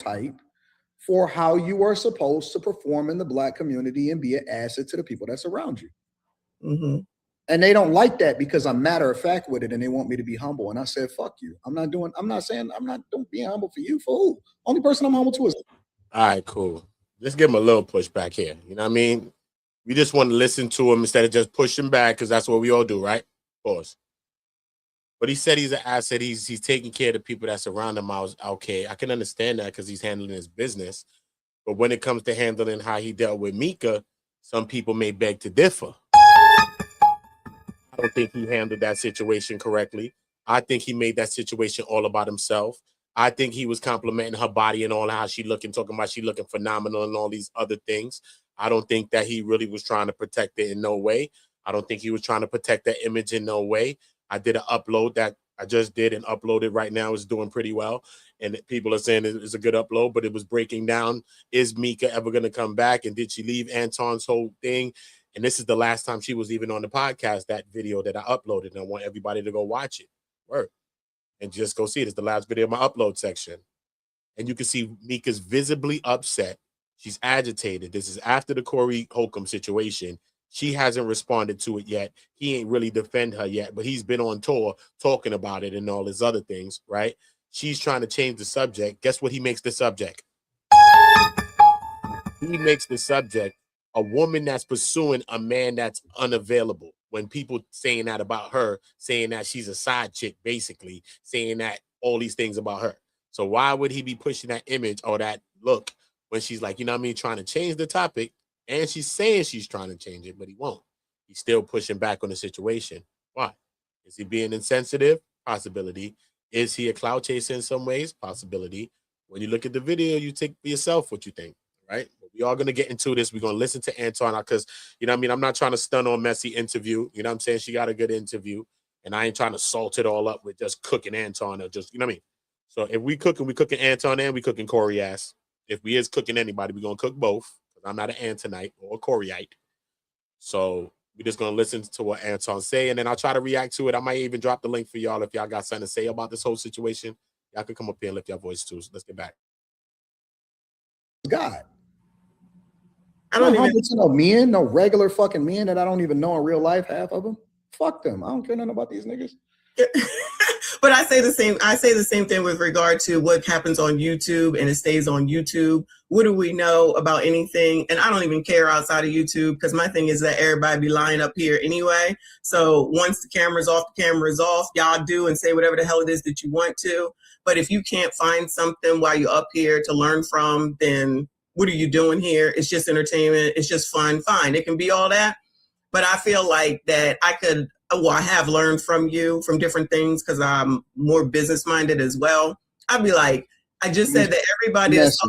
type for how you are supposed to perform in the Black community and be an asset to the people that's around you. Mm-hmm. And they don't like that because I'm matter of fact with it, and they want me to be humble. And I said, fuck you. I'm not being humble for you. For who? Only person I'm humble to is. All right, cool. Let's give him a little pushback here. You know what I mean? We just want to listen to him instead of just pushing back, because that's what we all do, right? Of course. But he said he's an asset. He's taking care of the people that surround him. I was okay. I can understand that because he's handling his business. But when it comes to handling how he dealt with Mika, some people may beg to differ. I don't think he handled that situation correctly. I think he made that situation all about himself. I think he was complimenting her body and all how she looking, talking about she looking phenomenal and all these other things. I don't think that he really was trying to protect it in no way. I don't think he was trying to protect that image in no way. I did an upload that I just did and uploaded right now. It's doing pretty well. And people are saying it's a good upload, but it was breaking down. Is Mika ever going to come back? And did she leave Anton's whole thing? And this is the last time she was even on the podcast, that video that I uploaded. And I want everybody to go watch it. Word. And just go see it. It's the last video of my upload section. And you can see Mika's visibly upset. She's agitated. This is after the Corey Holcomb situation. She hasn't responded to it yet. He ain't really defend her yet, but he's been on tour talking about it and all his other things, right? She's trying to change the subject. Guess what he makes the subject? He makes the subject a woman that's pursuing a man that's unavailable. When people saying that about her, saying that she's a side chick, basically, saying that all these things about her. So why would he be pushing that image or that look when she's like, you know what I mean, trying to change the topic? And she's saying she's trying to change it, but he won't. He's still pushing back on the situation. Why? Is he being insensitive? Possibility. Is he a clout chaser in some ways? Possibility. When you look at the video, you take for yourself what you think, right? But we are going to get into this. We're going to listen to Anton because, you know what I mean, I'm not trying to stun on Messy interview. You know what I'm saying? She got a good interview. And I ain't trying to salt it all up with just cooking Anton or just, you know what I mean? So if we cooking Anton and we cooking Corey ass. If we is cooking anybody, we're going to cook both. I'm not an Antonite or a Coreyite. So we're just going to listen to what Anton say, and then I'll try to react to it. I might even drop the link for y'all if y'all got something to say about this whole situation. Y'all can come up here and lift your voice too. So let's get back. God. I don't even know men, no regular fucking men that I don't even know in real life, half of them. Fuck them. I don't care nothing about these niggas. But I say the same thing with regard to what happens on YouTube and it stays on YouTube. What do we know about anything? And I don't even care outside of YouTube because my thing is that everybody be lying up here anyway. So once the camera's off, the camera is off. Y'all do and say whatever the hell it is that you want to. But if you can't find something while you're up here to learn from, then what are you doing here? It's just entertainment. It's just fun. Fine. It can be all that. But I feel like that I have learned from you from different things because I'm more business minded as well. I'd be like, I just said that everybody is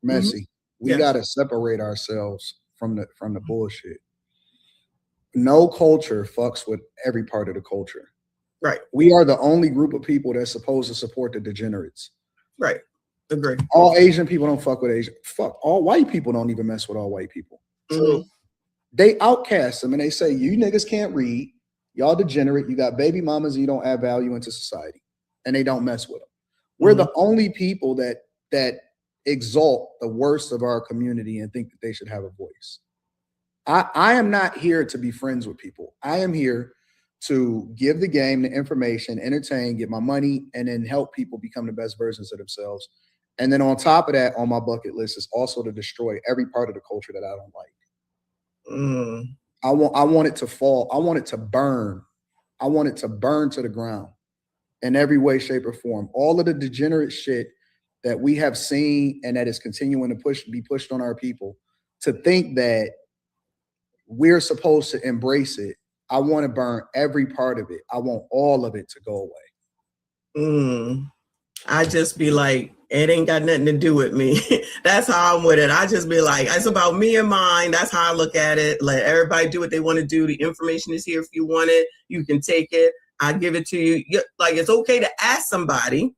messy. We got to separate ourselves from the bullshit. No culture fucks with every part of the culture. Right. We are the only group of people that's supposed to support the degenerates. Right. Agree. All Asian people don't fuck with Asian. Fuck. All white people don't even mess with all white people. Mm-hmm. They outcast them and they say, you niggas can't read. Y'all degenerate. You got baby mamas and you don't add value into society. And they don't mess with them. We're the only people that exalt the worst of our community and think that they should have a voice. I am not here to be friends with people. I am here to give the game the information, entertain, get my money, and then help people become the best versions of themselves. And then on top of that, on my bucket list is also to destroy every part of the culture that I don't like. I want it to fall. I want it to burn. I want it to burn to the ground in every way, shape, or form. All of the degenerate shit that we have seen and that is continuing to be pushed on our people, to think that we're supposed to embrace it. I want to burn every part of it. I want all of it to go away. I just be like, it ain't got nothing to do with me. That's how I'm with it. I just be like, it's about me and mine. That's how I look at it. Let everybody do what they want to do. The information is here. If you want it, you can take it. I give it to you. Like, it's okay to ask somebody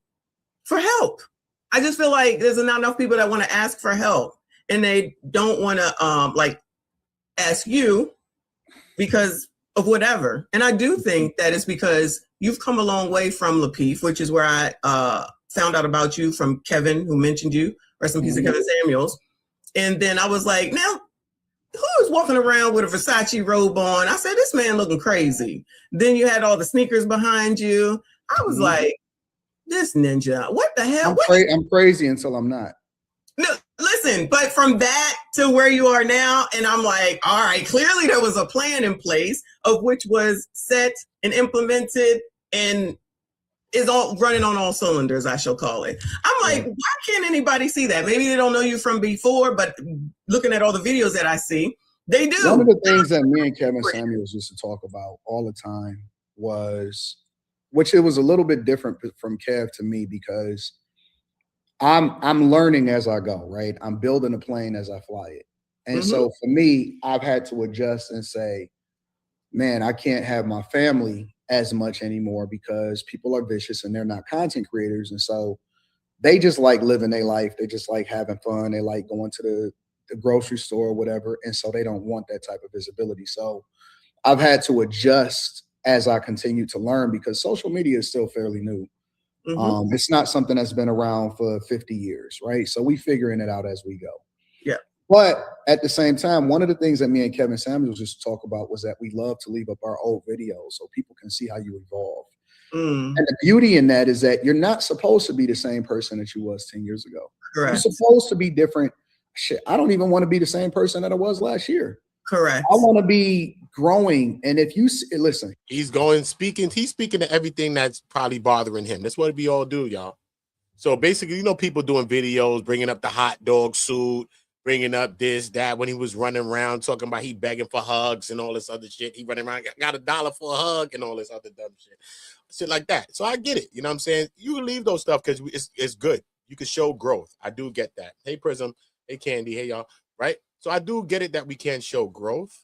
for help. I just feel like there's not enough people that want to ask for help and they don't want to ask you because of whatever. And I do think that it's because you've come a long way from Lapeef, which is where I found out about you from Kevin, who mentioned you rest in peace to Kevin Samuels. And then I was like, now, who is walking around with a Versace robe on? I said, this man looking crazy. Then you had all the sneakers behind you. I was like, this ninja, what the hell? I'm crazy until I'm not. No, listen, but from that to where you are now, and I'm like, all right, clearly there was a plan in place of which was set and implemented and is all running on all cylinders, I shall call it. I'm like, why can't anybody see that? Maybe they don't know you from before, but looking at all the videos that I see, they do. One of the things that me and Kevin Samuels used to talk about all the time was, which it was a little bit different from Kev to me, because I'm learning as I go, right? I'm building a plane as I fly it. And so for me, I've had to adjust and say, man, I can't have my family as much anymore because people are vicious and they're not content creators. And so they just like living their life. They just like having fun. They like going to the grocery store or whatever. And so they don't want that type of visibility. So I've had to adjust as I continue to learn, because social media is still fairly new. It's not something that's been around for 50 years, right? So we figuring it out as we go. Yeah. But at the same time, one of the things that me and Kevin Samuels used to talk about was that we love to leave up our old videos so people can see how you evolve. And the beauty in that is that you're not supposed to be the same person that you was 10 years ago. Correct. You're supposed to be different. Shit, I don't even want to be the same person that I was last year. Correct. I want to be growing. And if you listen, he's speaking to everything that's probably bothering him. That's what we all do, y'all. So basically, you know, people doing videos, bringing up the hot dog suit, bringing up this, that, when he was running around talking about he begging for hugs and all this other shit. He running around, got $1 for a hug and all this other dumb shit like that. So I get it. You know what I'm saying? You can leave those stuff because it's good. You can show growth. I do get that. Hey, Prism. Hey, Candy. Hey, y'all. Right? So I do get it that we can show growth.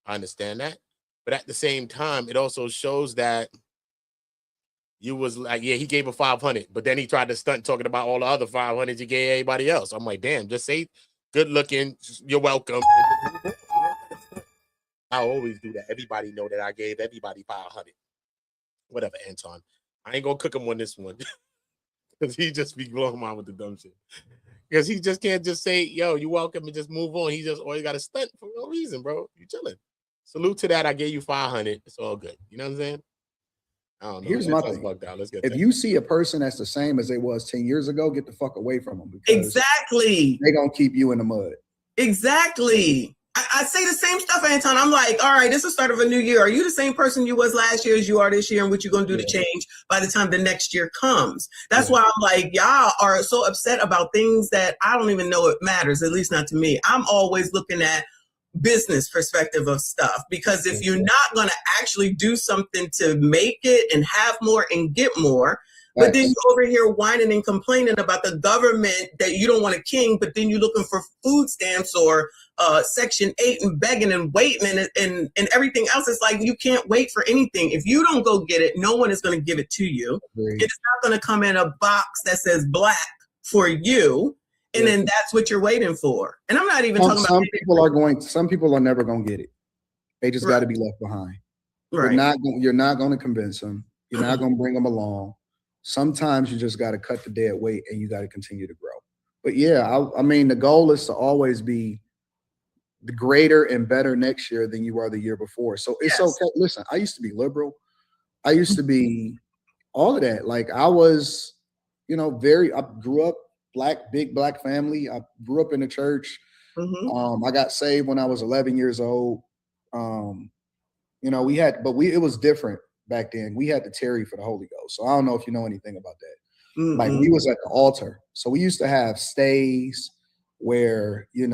I understand that. But at the same time, it also shows that you was like, yeah, he gave a 500, but then he tried to stunt talking about all the other 500s he gave everybody else. I'm like, damn, just say good looking, you're welcome. I always do that. Everybody know that I gave everybody 500. Whatever, Anton. I ain't gonna cook him on this one. Because he just be blowing him out with the dumb shit. Because he just can't just say, yo, you're welcome, and just move on. He just always got to stunt for no reason, bro. You chilling. Salute to that. I gave you 500. It's all good. You know what I'm saying? I don't know. Here's my thing. If you see a person that's the same as they was 10 years ago, get the fuck away from them. Because exactly. They're going to keep you in the mud. Exactly. I say the same stuff, Anton. I'm like, all right, this is the start of a new year. Are you the same person you was last year as you are this year? And what you going to do to change by the time the next year comes? That's why I'm like, y'all are so upset about things that I don't even know it matters, at least not to me. I'm always looking at business perspective of stuff, because if you're not going to actually do something to make it and have more and get more, but then you're over here whining and complaining about the government that you don't want a king, but then you're looking for food stamps or Section 8 and begging and waiting and everything else. It's like you can't wait for anything. If you don't go get it, no one is going to give it to you. It's not going to come in a box that says black for you. And then that's what you're waiting for. And I'm not even talking about some people are never going to get it. They just got to be left behind. Right. You're not going to convince them. You're not going to bring them along. Sometimes you just got to cut the dead weight and you got to continue to grow. But yeah, I mean, the goal is to always be the greater and better next year than you are the year before. So it's okay. Listen, I used to be liberal. I used to be all of that. Like I was, I grew up big black family. I grew up in the church. I got saved when I was 11 years old. It was different back then. We had to tarry for the Holy Ghost. So I don't know if you know anything about that. Like we was at the altar. So we used to have stays where, you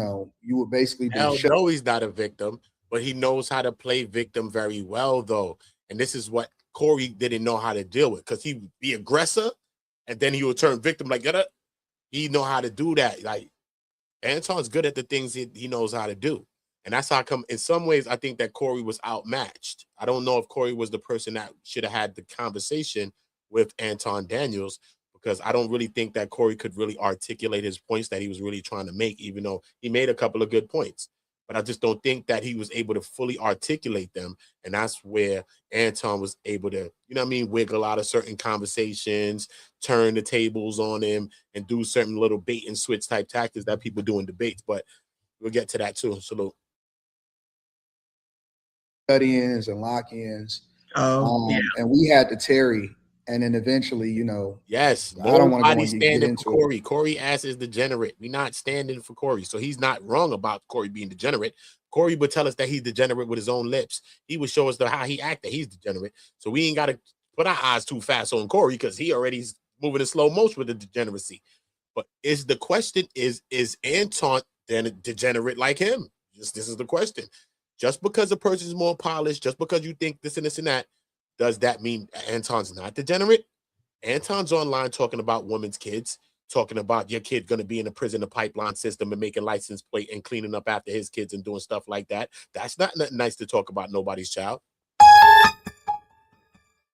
would basically do no, he's not a victim, but he knows how to play victim very well, though. And this is what Corey didn't know how to deal with, because he would be aggressor and then he would turn victim like that. He know how to do that. Like Anton's good at the things he knows how to do. And that's how come in some ways I think that Corey was outmatched. I don't know if Corey was the person that should have had the conversation with Anton Daniels, because I don't really think that Corey could really articulate his points that he was really trying to make, even though he made a couple of good points. but I just don't think that he was able to fully articulate them. And that's where Anton was able to, you know what I mean, wiggle out of certain conversations, turn the tables on him, and do certain little bait and switch type tactics that people do in debates. But we'll get to that too. Salute. Cut-ins and lock-ins. Yeah. And we had to Terry, and then eventually, you know. Yes, I don't want to go nobody's and get standing into for Corey. Corey ass is degenerate. We're not standing for Corey. So he's not wrong about Corey being degenerate. Corey would tell us that he's degenerate with his own lips. He would show us how he acted. He's degenerate. So we ain't got to put our eyes too fast on Corey because he already's moving in slow motion with the degeneracy. But the question is Anton then degenerate like him? This is the question. Just because a person is more polished, just because you think this and this and that, does that mean Anton's not degenerate? Anton's online talking about women's kids, talking about your kid going to be in a prison, a pipeline system, and making license plate and cleaning up after his kids and doing stuff like that. That's not nothing nice to talk about nobody's child.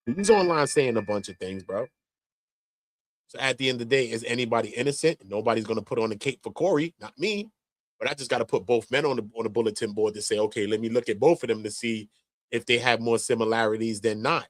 He's online saying a bunch of things, bro. So at the end of the day, is anybody innocent? Nobody's going to put on a cape for Corey, not me. But I just got to put both men on the bulletin board to say, okay, let me look at both of them to see if they have more similarities than not.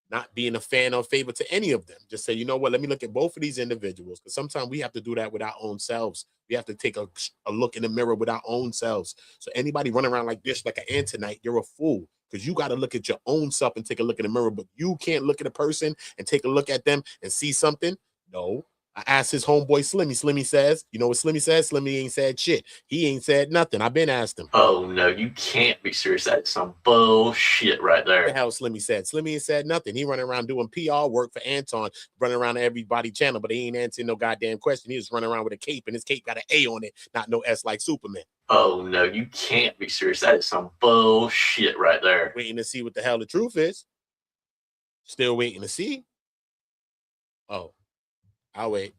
Not being a fan or favor to any of them. Just say, you know what, let me look at both of these individuals. Because sometimes we have to do that with our own selves. We have to take a look in the mirror with our own selves. So anybody running around like this, like an Antonite, you're a fool. Because you got to look at your own self and take a look in the mirror. But you can't look at a person and take a look at them and see something. No. I asked his homeboy Slimmy. Slimmy says, you know what Slimmy says? Slimmy ain't said shit. He ain't said nothing. I've been asked him. Oh, no, you can't be serious. That's some bullshit right there. What the hell Slimmy said? Slimmy ain't said nothing. He running around doing PR work for Anton, running around everybody's channel, but he ain't answering no goddamn question. He was running around with a cape, and his cape got an A on it, not no S like Superman. Oh, no, you can't be serious. That is some bullshit right there. Waiting to see what the hell the truth is. Still waiting to see. Oh, I'll wait.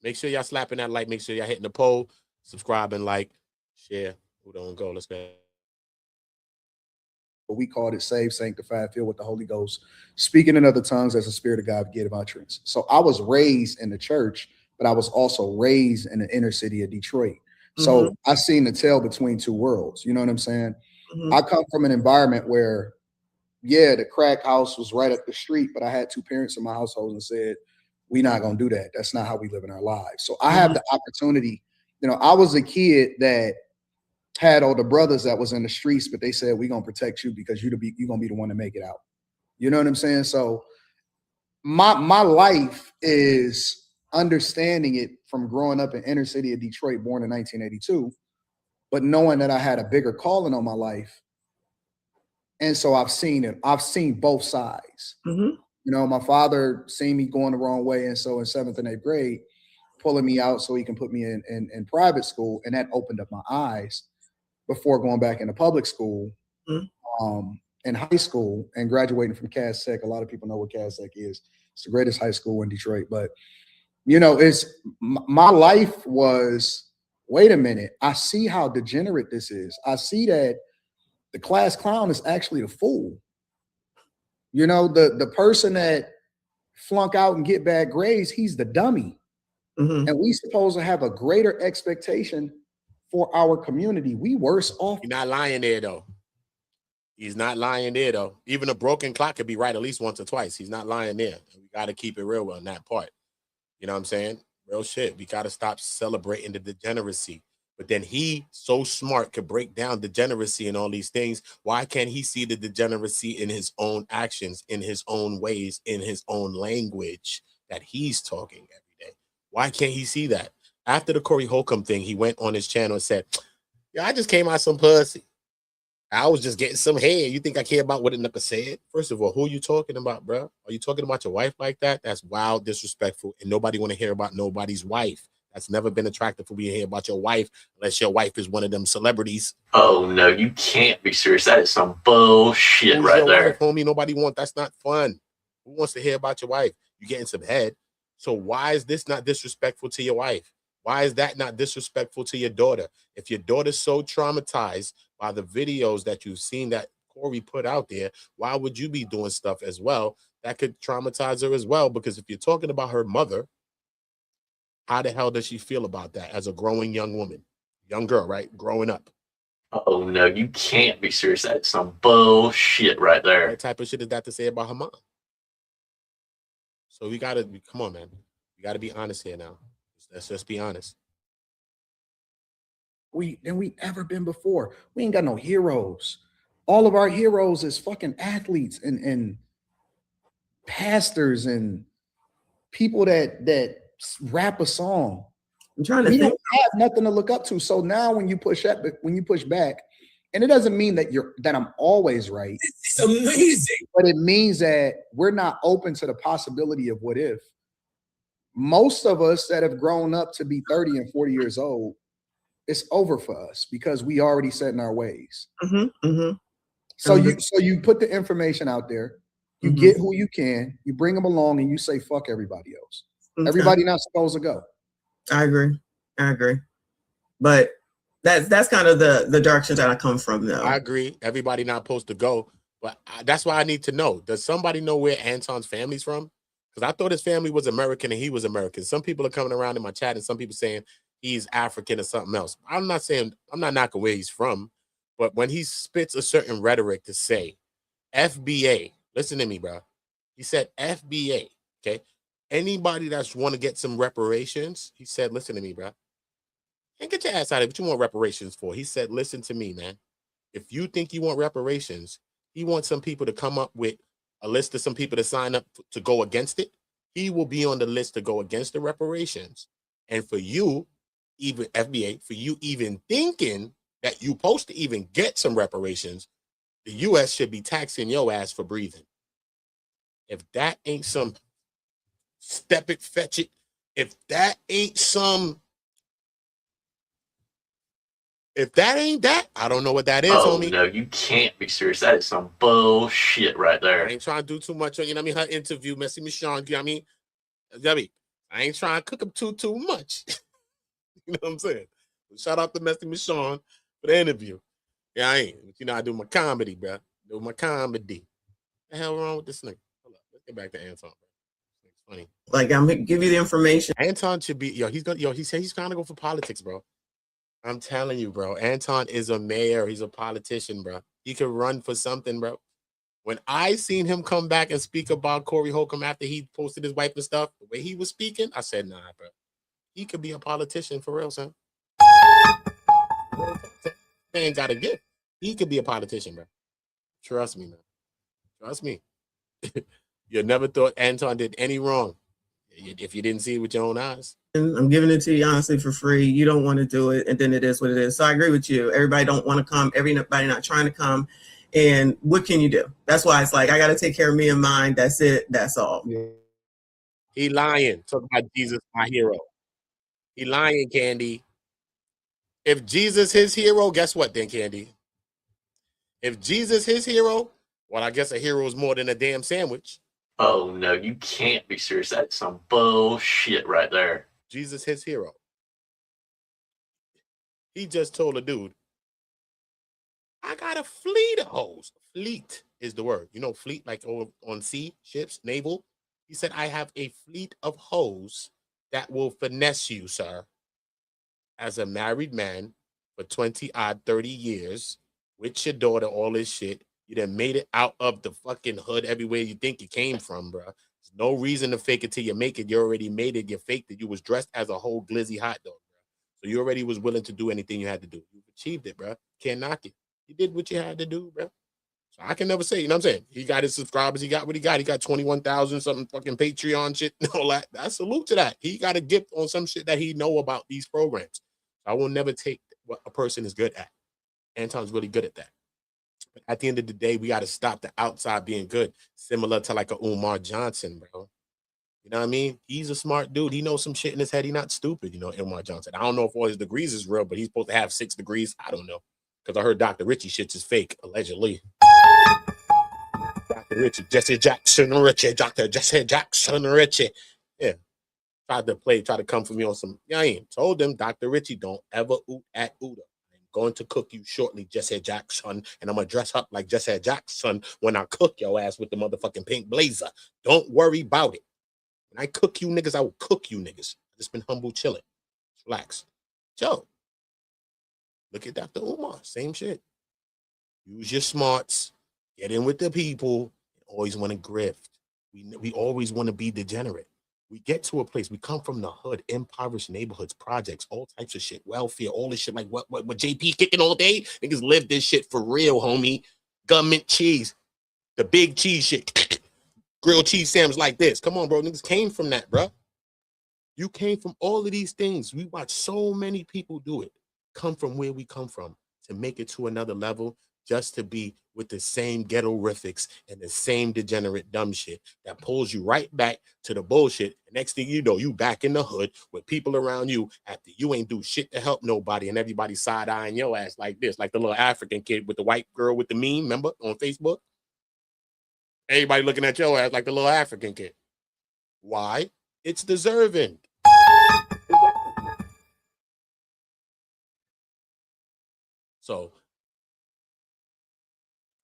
Make sure y'all slapping that like. Make sure y'all hitting the poll, subscribe and like, share. OOTAONGO. Let's go. But we called it saved, sanctified, filled with the Holy Ghost, speaking in other tongues as the Spirit of God gave utterance. So I was raised in the church, but I was also raised in the inner city of Detroit. So I seen the tale between two worlds. You know what I'm saying? I come from an environment where, yeah, the crack house was right up the street, but I had two parents in my household and said, we're not going to do that. That's not how we live in our lives. So I have the opportunity. You know, I was a kid that had older brothers that was in the streets, but they said, we're going to protect you because you're going to be the one to make it out. You know what I'm saying? So my life is understanding it from growing up in inner city of Detroit, born in 1982, but knowing that I had a bigger calling on my life. And so I've seen it. I've seen both sides. You know, my father seen me going the wrong way. And so in 7th and 8th grade, pulling me out so he can put me in private school. And that opened up my eyes before going back into public school, in high school and graduating from Cass Tech. A lot of people know what Cass Tech is. It's the greatest high school in Detroit. But, you know, my life was, wait a minute, I see how degenerate this is. I see that the class clown is actually the fool. You know, the person that flunk out and get bad grades, he's the dummy. And we supposed to have a greater expectation for our community. We worse off. You're not lying there, though. He's not lying there, though. Even a broken clock could be right at least once or twice. He's not lying there. We got to keep it real on that part. You know what I'm saying? Real shit. We got to stop celebrating the degeneracy. But then he, so smart, could break down degeneracy and all these things. Why can't he see the degeneracy in his own actions, in his own ways, in his own language that he's talking every day? Why can't he see that? After the Corey Holcomb thing, he went on his channel and said, yeah, I just came out some pussy. I was just getting some head. You think I care about what a nigga said? First of all, who are you talking about, bro? Are you talking about your wife like that? That's wild, disrespectful, and nobody want to hear about nobody's wife. That's never been attractive for me to hear about your wife, unless your wife is one of them celebrities. Oh, no, you can't be serious. That is some bullshit. Who's right your there. Wife, homie? Nobody wants. That's not fun. Who wants to hear about your wife? You getting some head. So why is this not disrespectful to your wife? Why is that not disrespectful to your daughter? If your daughter's so traumatized by the videos that you've seen that Corey put out there, why would you be doing stuff as well that could traumatize her as well? Because if you're talking about her mother, how the hell does she feel about that as a growing young woman? young girl, right? Growing up. Oh no, you can't be serious. That's some bullshit right there. What type of shit is that to say about her mom? So we gotta come on, man. We gotta be honest here now. Let's just be honest. We ever been before. We ain't got no heroes. All of our heroes is fucking athletes and pastors and people that rap a song. I'm trying to We think. don't have nothing to look up to. So now when you push back, and it doesn't mean that I'm always right. It's amazing. But it means that we're not open to the possibility of what if. Most of us that have grown up to be 30 and 40 years old, it's over for us because we already set in our ways. Mm-hmm, mm-hmm. So you put the information out there, you get who you can, you bring them along, and you say fuck everybody else. Okay. Everybody not supposed to go. I agree. But that's kind of the direction that I come from, though. I agree. Everybody not supposed to go, but that's why I need to know. Does somebody know where Anton's family's from? Because I thought his family was American and he was American. Some people are coming around in my chat and some people saying he's African or something else. I'm not knocking where he's from, but when he spits a certain rhetoric to say FBA, listen to me, bro. He said FBA, okay? Anybody that's want to get some reparations, he said, listen to me, bro. And get your ass out of it. What you want reparations for? He said, listen to me, man. If you think you want reparations, he wants some people to come up with a list of some people to sign up to go against it. He will be on the list to go against the reparations. And for you, even FBA, for you even thinking that you supposed to even get some reparations, the U.S. should be taxing your ass for breathing. If that ain't some step it, fetch it, if that ain't that, I don't know what that is, homie. No, you can't be serious. That is some bullshit right there. I ain't trying to do too much on, you know what I mean, her interview, Michon, you know what I mean? I ain't trying to cook him too much. You know what I'm saying? Shout out to Michon for the interview. Yeah, I ain't. But you know, I do my comedy, bro. Do my comedy. What the hell wrong with this nigga? Hold up. Let's get back to Anton, bro. It's funny. Like, I'm gonna give you the information. Anton should be, he said he's trying to go for politics, bro. I'm telling you, bro. Anton is a mayor. He's a politician, bro. He could run for something, bro. When I seen him come back and speak about Corey Holcomb after he posted his wife and stuff, the way he was speaking, I said, nah, bro. He could be a politician for real, son. Man got a gift. He could be a politician, bro. Trust me, man. Trust me. You never thought Anton did any wrong if you didn't see it with your own eyes. I'm giving it to you honestly for free. You don't want to do it, and then it is what it is. So I agree with you. Everybody don't want to come. Everybody not trying to come. And what can you do? That's why it's like, I got to take care of me and mine. That's it. That's all. Yeah. He lying. Talk about Jesus, my hero. He lying, Candy. If Jesus his hero, guess what then, Candy? If Jesus his hero, well, I guess a hero is more than a damn sandwich. Oh, no, you can't be serious. That's some bullshit right there. Jesus his hero. He just told a dude, I got a fleet of hoes. Fleet is the word. You know, fleet, like on sea, ships, naval. He said, I have a fleet of hoes that will finesse you, sir. As a married man for 20-odd, 30 years, with your daughter, all this shit, you done made it out of the fucking hood everywhere you think you came from, bro. There's no reason to fake it till you make it. You already made it. You faked it. You was dressed as a whole glizzy hot dog, bro. So you already was willing to do anything you had to do. You achieved it, bro. Can't knock it. You did what you had to do, bro. So I can never say, you know what I'm saying? He got his subscribers. He got what he got. He got 21,000 something fucking Patreon shit and all that. I salute to that. He got a gift on some shit that he know about these programs. I will never take what a person is good at. Anton's really good at that. But at the end of the day, we got to stop the outside being good, similar to like a Umar Johnson, bro. You know what I mean? He's a smart dude. He knows some shit in his head. He's not stupid, you know, Umar Johnson. I don't know if all his degrees is real, but he's supposed to have 6 degrees. I don't know. Because I heard Dr. Richie shit is fake, allegedly. Dr. Richie, Jesse Jackson Richie, Dr. Jesse Jackson Richie. Yeah. Tried to come for me on some. Yeah, I ain't told them, Dr. Richie, don't ever oot at OOTA. I'm going to cook you shortly, Jesse Jackson, and I'm going to dress up like Jesse Jackson when I cook your ass with the motherfucking pink blazer. Don't worry about it. When I cook you niggas, I will cook you niggas. I just been humble chilling. Relax. Joe. Look at Dr. Umar, same shit. Use your smarts, get in with the people, always want to grift. We always want to be degenerate. We get to a place, we come from the hood, impoverished neighborhoods, projects, all types of shit, welfare, all this shit, like what JP kicking all day? Niggas live this shit for real, homie. Government cheese, the big cheese shit, grilled cheese sandwich like this. Come on, bro, niggas came from that, bro. You came from all of these things. We watch so many people do it, come from where we come from to make it to another level, just to be with the same ghetto-rifics and the same degenerate dumb shit that pulls you right back to the bullshit. And next thing you know, you back in the hood with people around you after you ain't do shit to help nobody and everybody side-eyeing your ass like this, like the little African kid with the white girl with the meme, remember, on Facebook? Everybody looking at your ass like the little African kid. Why? It's deserving. So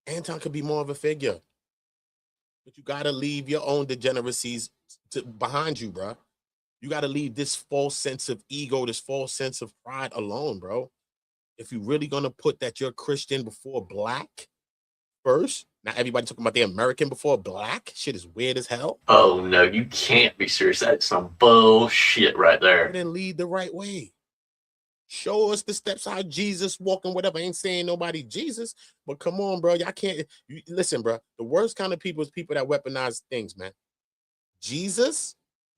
Anton could be more of a figure, but you gotta leave your own degeneracies behind you, bro. You gotta leave this false sense of ego, this false sense of pride alone, bro. If you're really gonna put that you're Christian before black first, not everybody talking about the American before black, shit is weird as hell. Oh no, you can't be serious. That's some bullshit right there. Then lead the right way. Show us the steps how Jesus walking, whatever. I ain't saying nobody Jesus, but come on, bro. Y'all can't listen, bro. The worst kind of people is people that weaponize things, man. Jesus,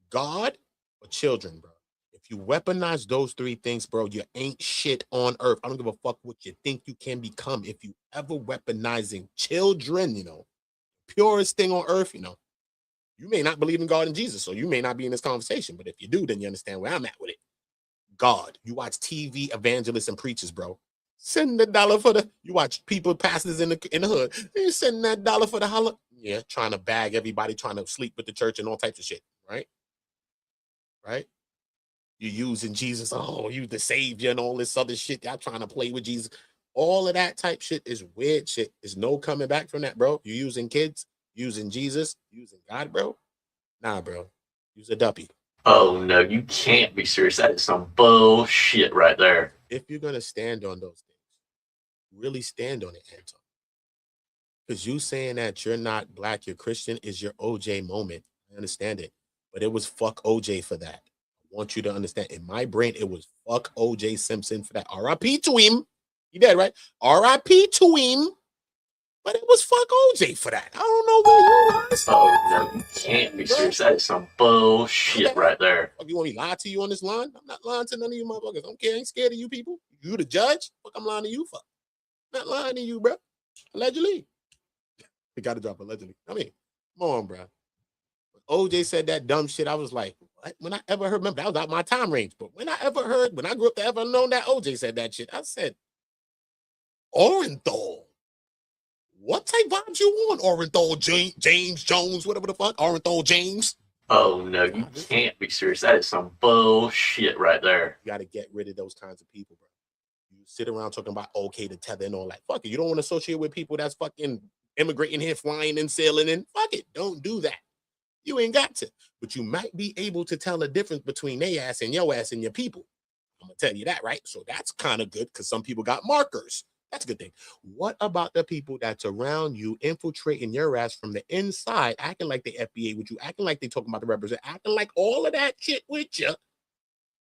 God, or children, bro. If you weaponize those three things, bro, you ain't shit on earth. I don't give a fuck what you think you can become. If you ever weaponizing children, you know, purest thing on earth, you know, you may not believe in God and Jesus, so you may not be in this conversation. But if you do, then you understand where I'm at with it. God, you watch TV evangelists and preachers, bro. Send the dollar for the. You watch people, pastors in the hood. You send that dollar for the holler. Yeah, trying to bag everybody, trying to sleep with the church and all types of shit, right? Right? You're using Jesus. Oh, you the savior and all this other shit. Y'all trying to play with Jesus. All of that type shit is weird shit. There's no coming back from that, bro. You're using kids, using Jesus, using God, bro. Nah, bro. Use a duppy. Oh no, you can't be serious. That is some bullshit right there. If you're gonna stand on those things, really stand on it, Anton. Because you saying that you're not black, you're Christian is your OJ moment. I understand it. But it was fuck OJ for that. I want you to understand. In my brain, it was fuck OJ Simpson for that. R.I.P. to him. You dead, right? R.I.P. to him. But it was fuck OJ for that. I don't know where you was. Oh no, you can't be serious. That is some bullshit right there. Fuck, you want me to lie to you on this line? I'm not lying to none of you motherfuckers. I don't care. I ain't scared of you people. You the judge? Fuck, I'm lying to you for. I'm not lying to you, bro. Allegedly. We got to drop allegedly. I mean, come on, bro. When OJ said that dumb shit, I was like, what? When I ever heard, remember, that was out my time range. But when I grew up to ever known that OJ said that shit, I said, Orenthal. What type vibes you on, Orenthal James Jones, whatever the fuck, Orenthal James? Oh no, you can't be serious. That is some bullshit right there. You got to get rid of those kinds of people, bro. You sit around talking about okay to tether and all that. Fuck it. You don't want to associate with people that's fucking immigrating here, flying and sailing in. Fuck it. Don't do that. You ain't got to. But you might be able to tell the difference between their ass and your people. I'm going to tell you that, right? So that's kind of good because some people got markers. That's a good thing. What about the people that's around you infiltrating your ass from the inside, acting like the FBA with you, acting like they talking about the representative, acting like all of that shit with you,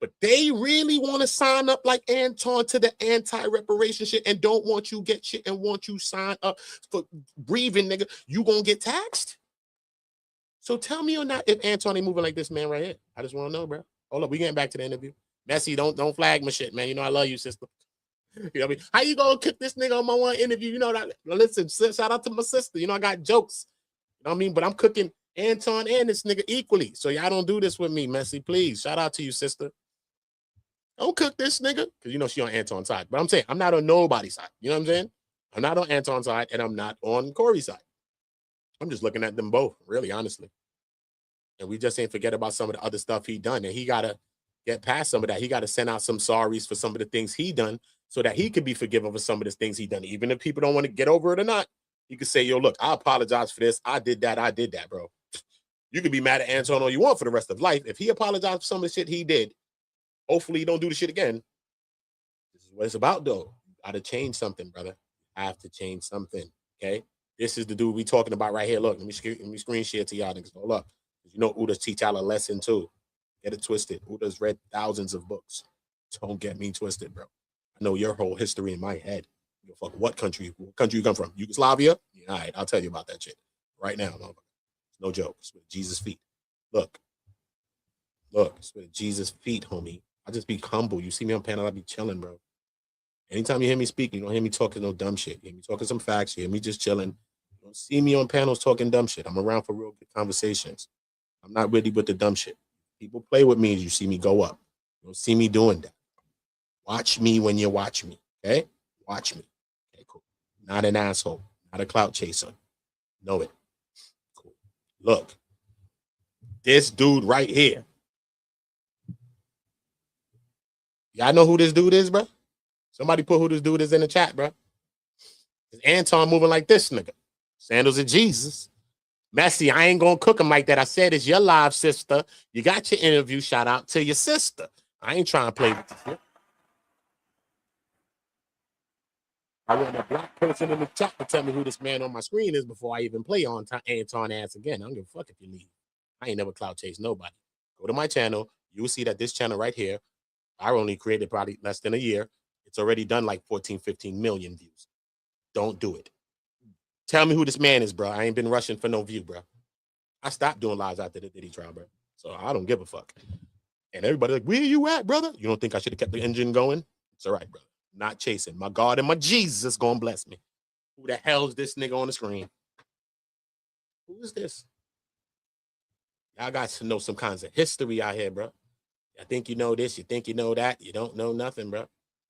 but they really want to sign up like Anton to the anti-reparation shit and don't want you get shit and want you sign up for breathing, nigga. You gonna get taxed? So tell me or not if Anton ain't moving like this man right here. I just want to know, bro. Hold up, we getting back to the interview. Messy, don't flag my shit, man. You know I love you, sister. You know what I mean? How you gonna kick this nigga on my one interview? You know that. Listen, shout out to my sister. You know I got jokes. You know what I mean? But I'm cooking Anton and this nigga equally. So y'all don't do this with me, Messy. Please. Shout out to you, sister. Don't cook this nigga. Because you know she on Anton's side. But I'm saying I'm not on nobody's side. You know what I'm saying? I'm not on Anton's side and I'm not on Corey's side. I'm just looking at them both, really, honestly. And we just ain't forget about some of the other stuff he done. And he gotta get past some of that. He gotta send out some sorries for some of the things he done, so that he could be forgiven for some of the things he done. Even if people don't want to get over it or not, he could say, yo, look, I apologize for this. I did that, bro. You can be mad at Anton all you want for the rest of life. If he apologized for some of the shit he did, hopefully he don't do the shit again. This is what it's about, though. You gotta change something, brother. You have to change something. Okay. This is the dude we talking about right here. Look, let me screen share to y'all niggas. Hold up. You know OOTA teach y'all a lesson too. Get it twisted. OOTA's read thousands of books. Don't get me twisted, bro. I know your whole history in my head. You fuck what country you come from? Yugoslavia? Yeah, all right, I'll tell you about that shit right now. No joke. It's with Jesus' feet. Look, it's with Jesus' feet, homie. I just be humble. You see me on panel, I be chilling, bro. Anytime you hear me speak, you don't hear me talking no dumb shit. You hear me talking some facts. You hear me just chilling. You don't see me on panels talking dumb shit. I'm around for real good conversations. I'm not really with the dumb shit. People play with me, you see me go up. You don't see me doing that. Watch me when you watch me, okay? Watch me. Okay, cool. Not an asshole. Not a clout chaser. Know it. Cool. Look. This dude right here. Y'all know who this dude is, bro? Somebody put who this dude is in the chat, bro. It's Anton moving like this nigga. Sandals of Jesus. Messi, I ain't gonna cook him like that. I said it's your live, sister. You got your interview. Shout out to your sister. I ain't trying to play with this shit. I want a black person in the chat to tell me who this man on my screen is before I even play on Anton ass again. I don't give a fuck if you leave. I ain't never clout chase nobody. Go to my channel. You will see that this channel right here, I only created probably less than a year. It's already done like 14, 15 million views. Don't do it. Tell me who this man is, bro. I ain't been rushing for no view, bro. I stopped doing lives after the Diddy trial, bro. So I don't give a fuck. And everybody like, where you at, brother? You don't think I should have kept the engine going? It's all right, brother. Not chasing. My God and my Jesus gonna bless me. Who the hell is this nigga on the screen? Who is this? Y'all got to know some kinds of history out here, bro. I think you know this. You think you know that. You don't know nothing, bro.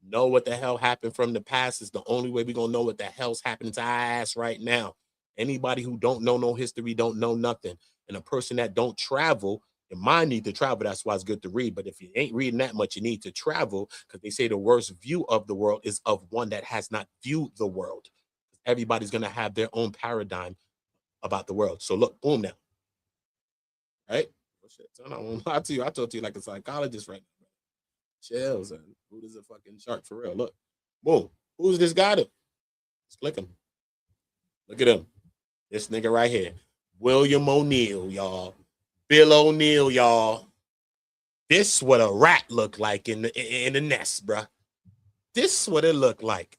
Know what the hell happened from the past is the only way we're going to know what the hell's happening to our ass right now. Anybody who don't know no history don't know nothing. And a person that don't travel, your mind need to travel. That's why it's good to read. But if you ain't reading that much, you need to travel because they say the worst view of the world is of one that has not viewed the world. Everybody's going to have their own paradigm about the world. So look, boom now. Right? Oh, shit. I don't lie to you. I talk to you like a psychologist right now. Chills and who is a fucking shark for real? Look, boom. Who's this guy? Let's click him. Look at him. This nigga right here. William O'Neal, y'all. Bill O'Neal, y'all. This what a rat look like in the nest, bruh. This what it looked like.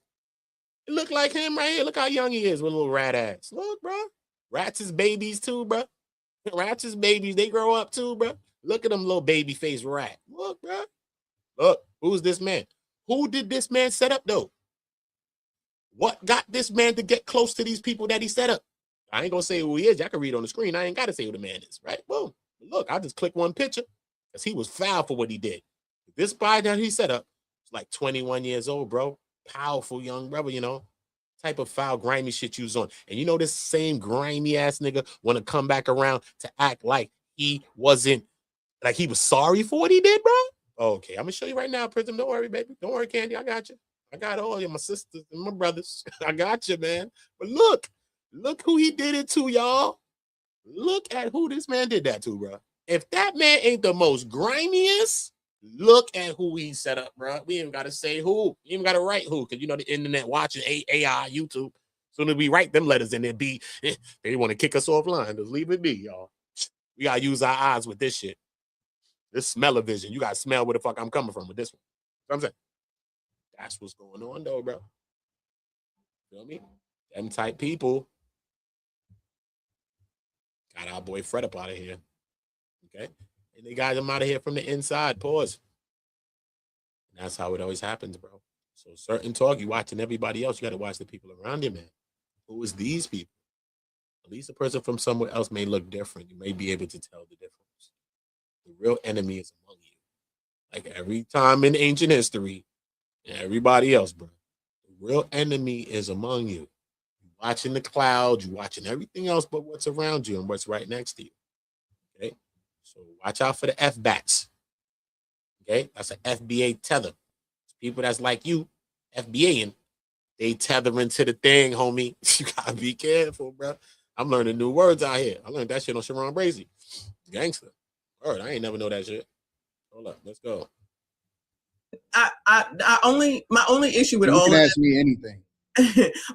It looked like him right here. Look how young he is with a little rat ass. Look, bruh. Rats is babies too, bruh. Rats is babies. They grow up too, bruh. Look at them little baby face rat. Look, bruh. Look, who's this man? Who did this man set up, though? What got this man to get close to these people that he set up? I ain't going to say who he is. Y'all can read on the screen. I ain't got to say who the man is, right? Boom. Look, I just click one picture because he was foul for what he did. This guy that he set up was like 21 years old, bro. Powerful young brother, you know. Type of foul, grimy shit you was on. And you know this same grimy ass nigga want to come back around to act like he wasn't, like he was sorry for what he did, bro? Okay, I'm gonna show you right now, Prism. Don't worry, baby. Don't worry, Candy. I got you. I got all of my sisters and my brothers. I got you, man. But look who he did it to, y'all. Look at who this man did that to, bro. If that man ain't the most grimiest, look at who he set up, bro. We ain't gotta say who. You even gotta write who, because you know the internet watching AI, YouTube. Soon as we write them letters in there, they want to kick us offline. Just leave it be, y'all. We gotta use our eyes with this shit. This smell-o-vision. You got to smell where the fuck I'm coming from with this one. You know what I'm saying? That's what's going on, though, bro. Feel me? Them type people. Got our boy Fred up out of here. Okay? And they got him out of here from the inside. Pause. And that's how it always happens, bro. So certain talk, you watching everybody else. You got to watch the people around you, man. Who is these people? At least a person from somewhere else may look different. You may be able to tell the difference. The real enemy is among you. Like every time in ancient history, and everybody else, bro. The real enemy is among you. You're watching the clouds, you're watching everything else but what's around you and what's right next to you. Okay? So watch out for the F-bats. Okay? That's an FBA tether. People that's like you, FBAing, they tethering to the thing, homie. You gotta be careful, bro. I'm learning new words out here. I learned that shit on Sharon Brazy. Gangster. All right, I ain't never know that shit. Hold up, let's go. My only issue with You all can of ask me anything.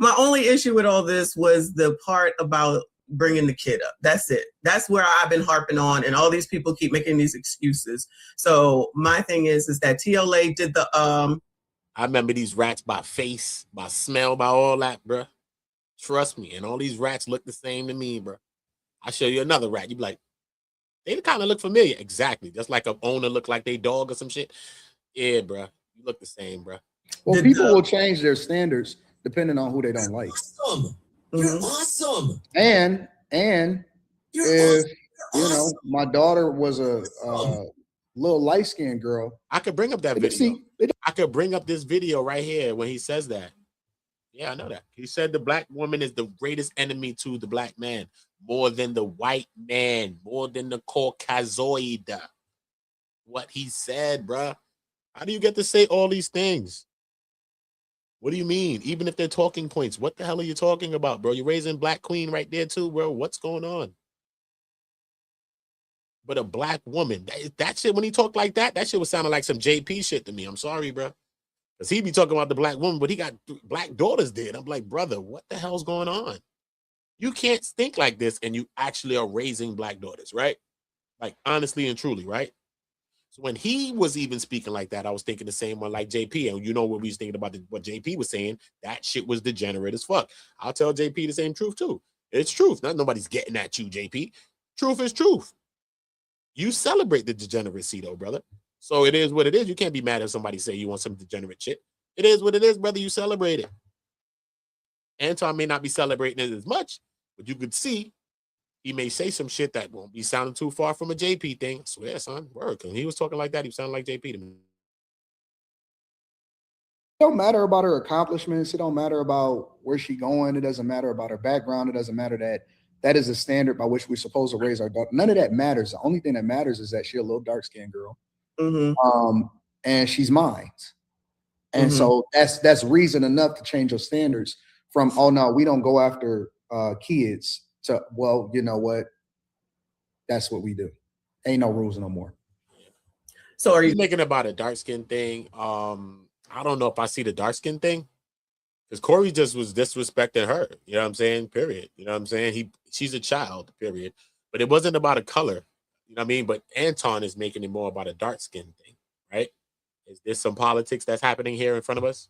my only issue with all this was the part about bringing the kid up. That's it. That's where I've been harping on, and all these people keep making these excuses. So my thing is that TLA did the I remember these rats by face, by smell, by all that, bro. Trust me, and all these rats look the same to me, bro. I'll show you another rat. You be like, they kind of look familiar. Exactly. Just like a owner look like they dog or some shit. Yeah, bro. You look the same, bro. Well, people will change their standards depending on who they don't like. Awesome. You're awesome. And You're if awesome. you know, my daughter was a little light-skinned girl, I could bring up that video. I could bring up this video right here when he says that. Yeah, I know that. He said the black woman is the greatest enemy to the black man, more than the white man, more than the Caucasoid. What he said, bruh. How do you get to say all these things? What do you mean? Even if they're talking points, what the hell are you talking about, bro? You're raising Black Queen right there too, bro. What's going on? But a black woman, that shit, when he talked like that, that shit was sounding like some JP shit to me. I'm sorry, bro. Because he be talking about the black woman, but he got black daughters dead. I'm like, brother, what the hell's going on? You can't think like this and you actually are raising black daughters, right? Like, honestly and truly, right? So when he was even speaking like that, I was thinking the same one like JP. And you know what we was thinking about what JP was saying? That shit was degenerate as fuck. I'll tell JP the same truth too. It's truth. Not nobody's getting at you, JP. Truth is truth. You celebrate the degeneracy though, brother. So it is what it is. You can't be mad if somebody say you want some degenerate shit. It is what it is, brother. You celebrate it. Anton may not be celebrating it as much, but you could see he may say some shit that won't be sounding too far from a JP thing. I swear, son. Word. When he was talking like that, he sounded like JP to me. It don't matter about her accomplishments. It don't matter about where she going. It doesn't matter about her background. It doesn't matter that is a standard by which we're supposed to raise our daughter. None of that matters. The only thing that matters is that she's a little dark-skinned girl. And she's mine. And so that's reason enough to change your standards from, oh no, we don't go after kids, to, well, you know what? That's what we do. Ain't no rules no more. So are you making about a dark skin thing? I don't know if I see the dark skin thing. Because Corey just was disrespecting her. You know what I'm saying? Period. You know what I'm saying? She's a child, period. But it wasn't about a color. You know what I mean? But Anton is making it more about a dark skin thing, right? Is there some politics that's happening here in front of us?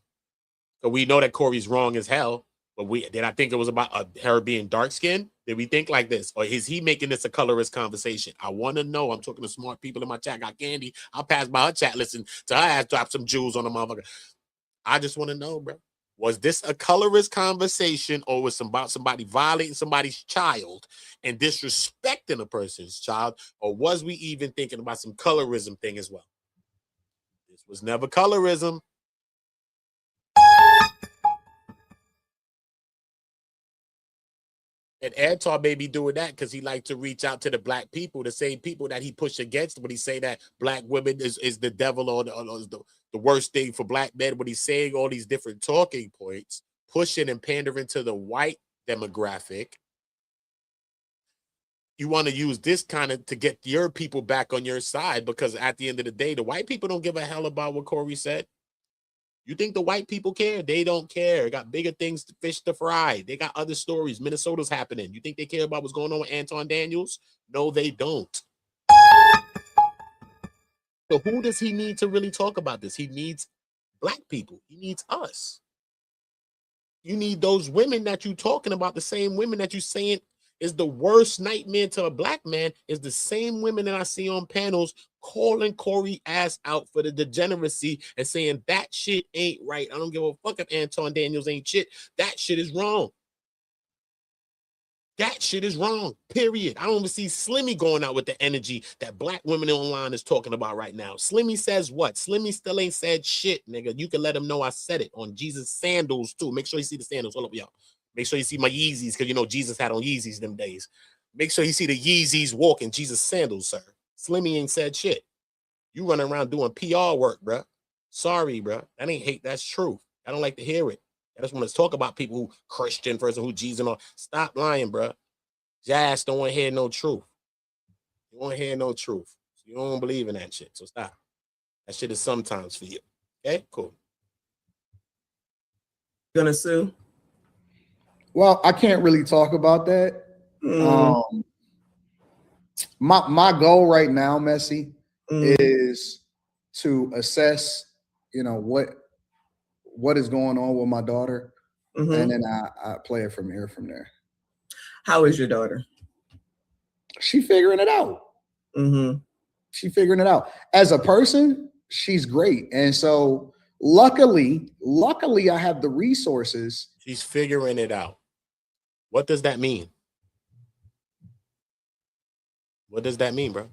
So we know that Corey's wrong as hell, but did I think it was about her being dark skinned? Did we think like this? Or is he making this a colorist conversation? I want to know. I'm talking to smart people in my chat. Got Candy. I'll pass by her chat, listen to her ass drop some jewels on the motherfucker. I just want to know, bro. Was this a colorist conversation, or was about somebody violating somebody's child and disrespecting a person's child? Or was we even thinking about some colorism thing as well? This was never colorism. And Anton may be doing that because he likes to reach out to the black people, the same people that he pushed against when he say that black women is the devil or the worst thing for black men. When he's saying all these different talking points, pushing and pandering to the white demographic, you want to use this kind of to get your people back on your side, because at the end of the day, the white people don't give a hell about what Corey said. You think the white people care? They don't care. Got bigger things to fish to fry. They got other stories. Minnesota's happening. You think they care about what's going on with Anton Daniels? No, they don't. So who does he need to really talk about this? He needs black people. He needs us. You need those women that you talking about, the same women that you saying is the worst nightmare to a black man, is the same women that I see on panels calling Corey ass out for the degeneracy and saying that shit ain't right. I don't give a fuck if Anton Daniels ain't shit. That shit is wrong. That shit is wrong, period. I don't even see Slimmy going out with the energy that black women online is talking about right now. Slimmy says what? Slimmy still ain't said shit, nigga. You can let him know I said it on Jesus sandals too. Make sure you see the sandals. Hold up, y'all. Make sure you see my Yeezys, because you know Jesus had on Yeezys them days. Make sure you see the Yeezys walking Jesus sandals, sir. Slimmy ain't said shit. You running around doing PR work, bro. Sorry, bro. That ain't hate. That's truth. I don't like to hear it. I just want to talk about people who Christian person, who Jesus and all. Stop lying, bro. Jazz don't want to hear no truth. You want to hear no truth. So you don't believe in that shit. So stop. That shit is sometimes for you. Okay, cool. Gonna sue? Well, I can't really talk about that. My goal right now, Messi, is to assess, what is going on with my daughter, and then I play it from there. How is your daughter? She figuring it out. She figuring it out. As a person, she's great, and so luckily, I have the resources. She's figuring it out. What does that mean? What does that mean, bro?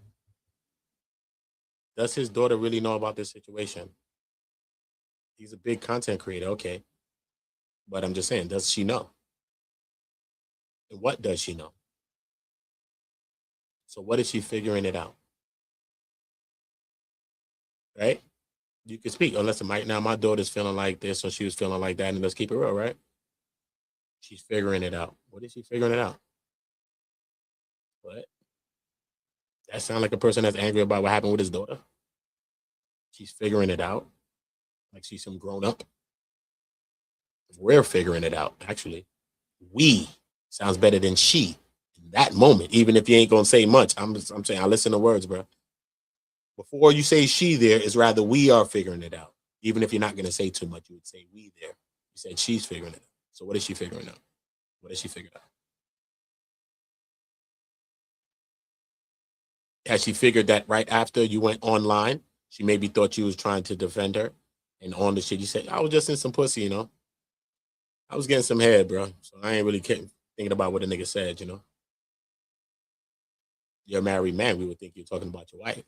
Does his daughter really know about this situation? He's a big content creator, okay. But I'm just saying, does she know? And what does she know? So what is she figuring it out? Right? You can speak, unless right now my daughter's feeling like this or she was feeling like that, and let's keep it real, right? She's figuring it out. What is she figuring it out? What? That sounds like a person that's angry about what happened with his daughter. She's figuring it out. Like she's some grown up. We're figuring it out, actually. We sounds better than she in that moment, even if you ain't gonna say much. I'm saying I listen to words, bro. Before you say she there, is rather we are figuring it out. Even if you're not gonna say too much, you would say we there. You said she's figuring it out. So what is she figuring out? What has she figured out? Has she figured that right after you went online, she maybe thought you was trying to defend her, and on the shit you said, I was just in some pussy, I was getting some head, bro. So I ain't really thinking about what the nigga said, You're a married man. We would think you're talking about your wife.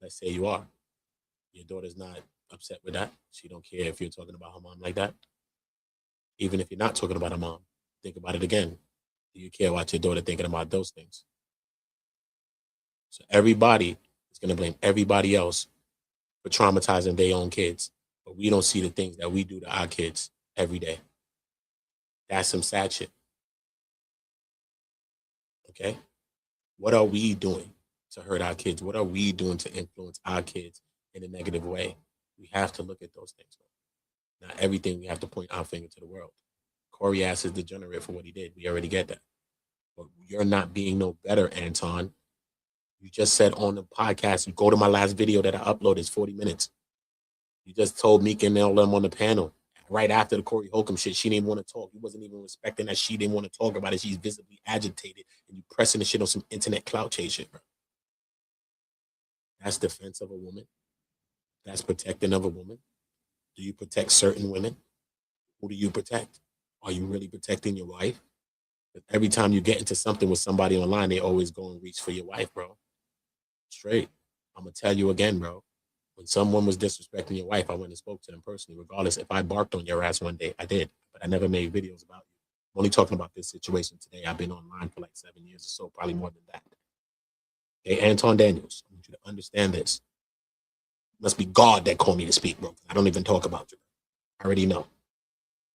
Let's say you are. Your daughter's not upset with that. She don't care if you're talking about her mom like that. Even if you're not talking about her mom, think about it again. Do you care about your daughter thinking about those things? So everybody is going to blame everybody else for traumatizing their own kids. But we don't see the things that we do to our kids every day. That's some sad shit. Okay? What are we doing to hurt our kids? What are we doing to influence our kids in a negative way? We have to look at those things. Not everything we have to point our finger to the world. Corey ass is degenerate for what he did. We already get that. But you're not being no better, Anton. You just said on the podcast, you go to my last video that I uploaded, it's 40 minutes. You just told Meek and all them on the panel. Right after the Corey Holcomb shit, she didn't want to talk. You wasn't even respecting that she didn't want to talk about it. She's visibly agitated, and you pressing the shit on some internet clout chase shit, bro. That's defense of a woman. That's protecting of a woman. Do you protect certain women? Who do you protect? Are you really protecting your wife? Every time you get into something with somebody online, they always go and reach for your wife, bro. Straight. I'm going to tell you again, bro. When someone was disrespecting your wife, I went and spoke to them personally. Regardless, if I barked on your ass one day, I did. But I never made videos about you. I'm only talking about this situation today. I've been online for like 7 years or so, probably more than that. Okay, Anton Daniels, I want you to understand this. It must be God that called me to speak, bro. I don't even talk about you. I already know.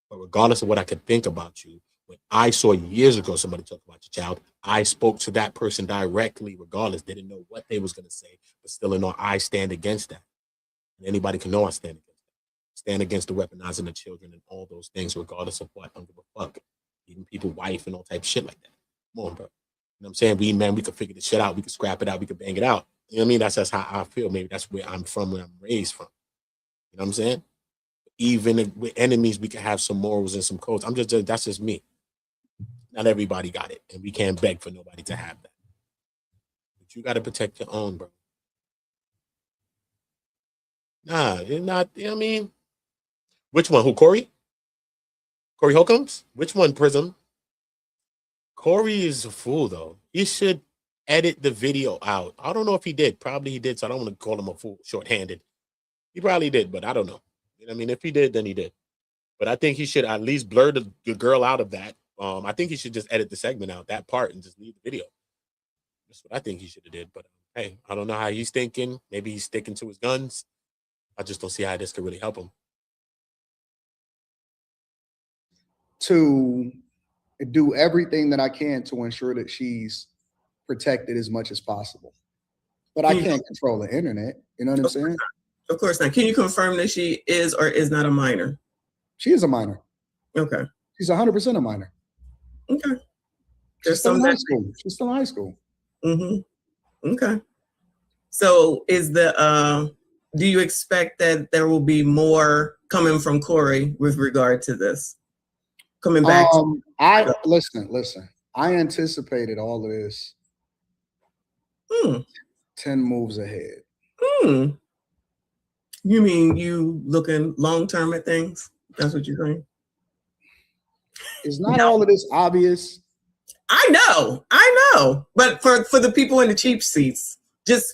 But regardless of what I could think about you, when I saw years ago somebody talk about your child, I spoke to that person directly, regardless. They didn't know what they was going to say, but still in all, I stand against that. And anybody can know I stand against that. Stand against the weaponizing of children and all those things, regardless of what. I don't give a fuck. Even people, wife and all type of shit like that. Come on, bro. You know what I'm saying? We could figure this shit out. We could scrap it out. We could bang it out. You know what I mean? That's just how I feel. Maybe that's where I'm from, where I'm raised from. You know what I'm saying? Even with enemies, we can have some morals and some codes. That's just me. Not everybody got it. And we can't beg for nobody to have that. But you got to protect your own, bro. Nah, it's not, you know what I mean? Which one? Who, Corey? Corey Holcombs? Which one, Prism? Corey is a fool, though. He should edit the video out. I don't know if he did. Probably he did, so I don't want to call him a fool shorthanded. He probably did, but I don't know. You know what I mean? If he did, then he did. But I think he should at least blur the girl out of that. I think he should just edit the segment out, that part, and just leave the video. That's what I think he should have did. But hey, I don't know how he's thinking. Maybe he's sticking to his guns. I just don't see how this could really help him. To do everything that I can to ensure that she's protected as much as possible. But I can't control the internet. You know what I'm saying? Of course not. Can you confirm that she is or is not a minor? She is a minor. Okay. She's 100% a minor. Okay. She's There's still some in high that. school. She's still in high school. Mm-hmm. Okay. So is the do you expect that there will be more coming from Corey with regard to this? Coming back. Listen. I anticipated all of this 10 moves ahead. You mean you looking long term at things? That's what you're saying? Is not all of this obvious? I know. But for the people in the cheap seats, just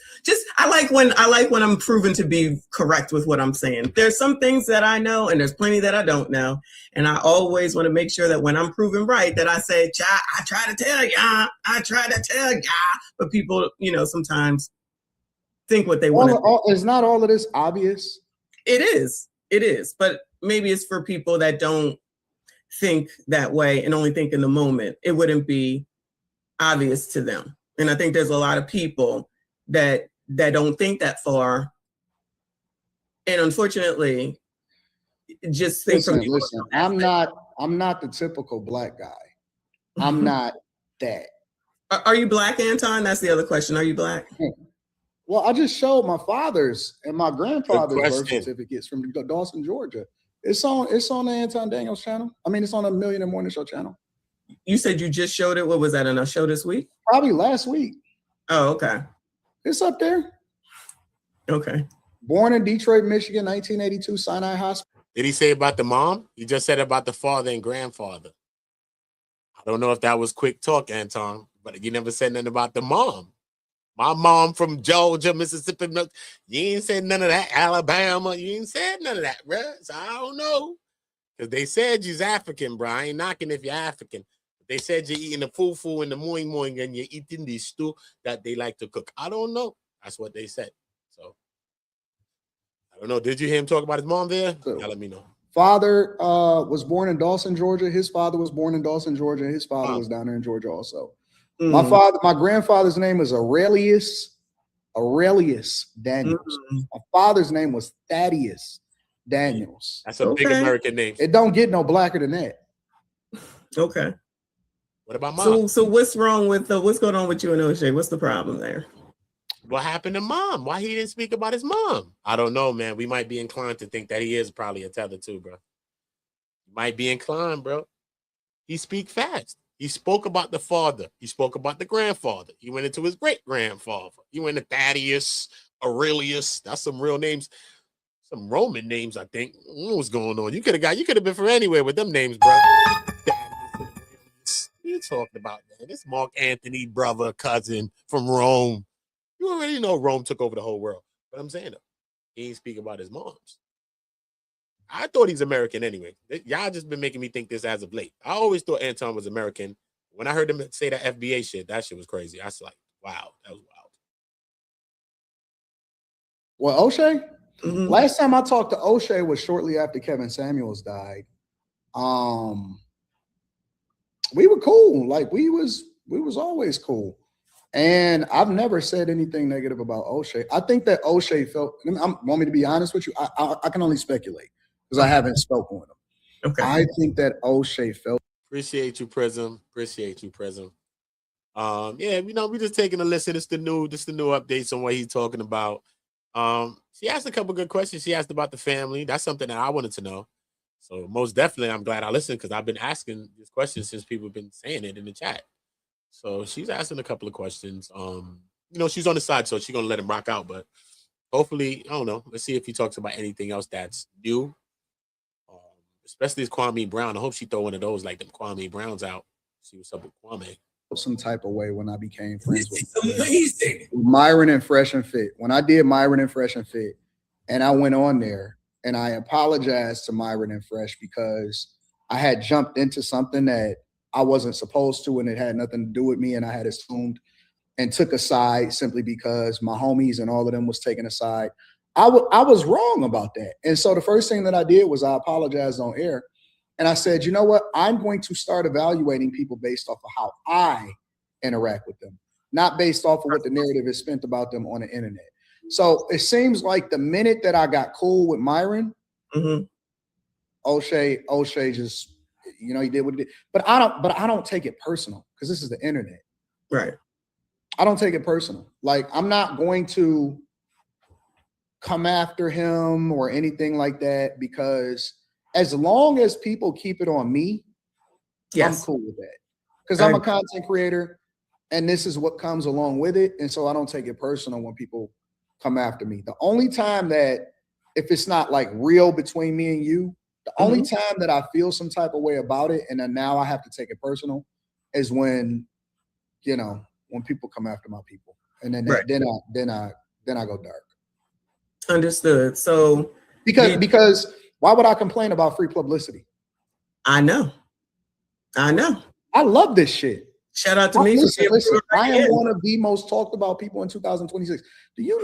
I like when I'm proven to be correct with what I'm saying. There's some things that I know and there's plenty that I don't know. And I always want to make sure that when I'm proven right, that I say, I try to tell ya. But people, sometimes think what they want to. Is not all of this obvious? It is. But maybe it's for people that don't think that way and only think in the moment. It wouldn't be obvious to them. And I think there's a lot of people that don't think that far. And unfortunately, just think listen, I'm not the typical black guy. I'm not that. Are you black, Anton? That's the other question. Are you black? Well, I just showed my father's and my grandfather's birth certificates from Dawson, Georgia. It's on the Anton Daniels channel. I mean, it's on a Millionaire Morning Show channel. You said you just showed it. What was that, in a show this week? Probably last week. Oh, okay. It's up there. Okay. Born in Detroit, Michigan, 1982, Sinai Hospital. Did he say about the mom? He just said about the father and grandfather. I don't know if that was quick talk, Anton, but you never said nothing about the mom. My mom from Georgia, Mississippi. You ain't said none of that. Alabama. You ain't said none of that, bro. So I don't know. Because they said you's African, bro. I ain't knocking if you're African. They said you're eating the fufu and the moing moing and you're eating the stew that they like to cook. I don't know. That's what they said. So I don't know. Did you hear him talk about his mom there? So, let me know. Father was born in Dawson, Georgia. His father was born in Dawson, Georgia. His father was down there in Georgia also. My grandfather's name is Aurelius Daniels. My father's name was Thaddeus Daniels. That's a big American name. It don't get no blacker than that. Okay. What about mom? So what's wrong with what's going on with you and O'Shea? What's the problem there? What happened to mom? Why he didn't speak about his mom? I don't know, man. We might be inclined to think that he is probably a tether too, bro. Might be inclined, bro. He speak fast. He spoke about the father. He spoke about the grandfather. He went into his great-grandfather. He went to Thaddeus, Aurelius. That's some real names. Some Roman names, I think. I don't know what's going on. You could have been from anywhere with them names, bro. What you talking about, man? This Mark Antony brother, cousin from Rome. You already know Rome took over the whole world. But I'm saying, though, he ain't speaking about his moms. I thought he's American anyway. Y'all just been making me think this as of late. I always thought Anton was American. When I heard him say that FBA shit, that shit was crazy. I was like, wow, that was wild. Well, O'Shea? Last time I talked to O'Shea was shortly after Kevin Samuels died. We were cool. Like we was always cool. And I've never said anything negative about O'Shea. I think that O'Shea felt, want me to be honest with you? I can only speculate because I haven't spoken with him. Okay. I think that O'Shea felt. Appreciate you, Prism. Yeah, we just taking a listen. This the new updates on what he's talking about. She asked a couple good questions. She asked about the family. That's something that I wanted to know. So most definitely, I'm glad I listened because I've been asking these questions since people have been saying it in the chat. So she's asking a couple of questions. She's on the side, so she's gonna let him rock out. But hopefully, I don't know. Let's see if he talks about anything else that's new. Especially as Kwame Brown. I hope she throw one of those like them Kwame Browns out. See what's up with Kwame. Some type of way when I became friends with amazing. Myron and Fresh and Fit. When I did Myron and Fresh and Fit, and I went on there and I apologized to Myron and Fresh because I had jumped into something that I wasn't supposed to, and it had nothing to do with me, and I had assumed and took a side simply because my homies and all of them was taking a side. I was wrong about that. And so the first thing that I did was I apologized on air. And I said, you know what? I'm going to start evaluating people based off of how I interact with them, not based off of what the narrative is spent about them on the internet. So it seems like the minute that I got cool with Myron, Mm-hmm. O'Shea just, you know, he did what he did. But I don't take it personal because this is the internet. Right. I don't take it personal. Like, I'm not going to come after him or anything like that, because as long as people keep it on me, Yes. I'm cool with that. Because I'm a content creator and this is what comes along with it. And so I don't take it personal when people come after me. The only time that, if it's not like real between me and you, the only time that I feel some type of way about it, and then now I have to take it personal, is when, you know, when people come after my people. And then then I go dark. Understood. So because why would I complain about free publicity? I know. I love this shit. Shout out to me. Listen, I am one of the most talked about people in 2026. Do you